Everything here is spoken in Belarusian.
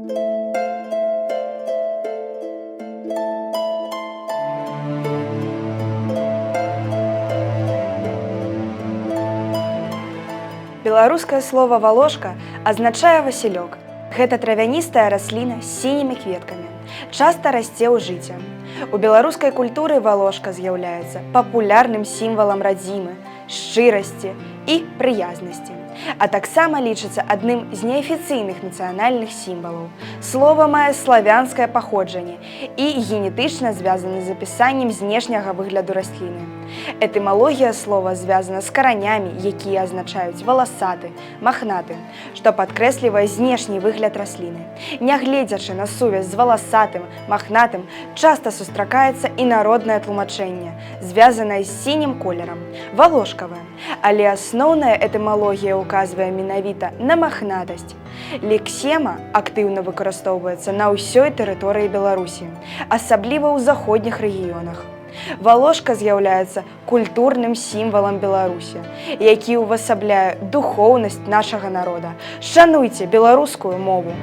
Беларускае слово «валошка» азначае васілёк. Гэта травяністая расліна з сінімі кветкамі. Часта расце ў жыце. У беларускай культуры валошка з'яўляецца папулярным сімвалам радзімы, шчырасці і прыязнасці, а таксама лічыцца адным з неафіцыйных нацыянальных сімвалаў. Слова мае славянскае паходжанне і генетычна звязана з апісаннем знешняга выгляду расліны. Этымалогія слова звязана з каранямі, якія азначаюць валасаты, махнаты, што падкрэслівае знешні выгляд расліны. Нягледзячы на сувязь з валасатым, махнатым, часта сустракаецца і народнае тлумачэнне, звязанае з сінім колерам – валошкавае, але асноўная этымалогія указвае менавіта на махнатасць. Лексема актыўна выкарыстоўваецца на ўсёй тэрыторыі Беларусі, асабліва ў заходніх рэгіёнах. Валошка з'яўляецца культурным сімвалам Беларусі, які ўвасабляе духоўнасць нашага народа. Шануйце беларускую мову!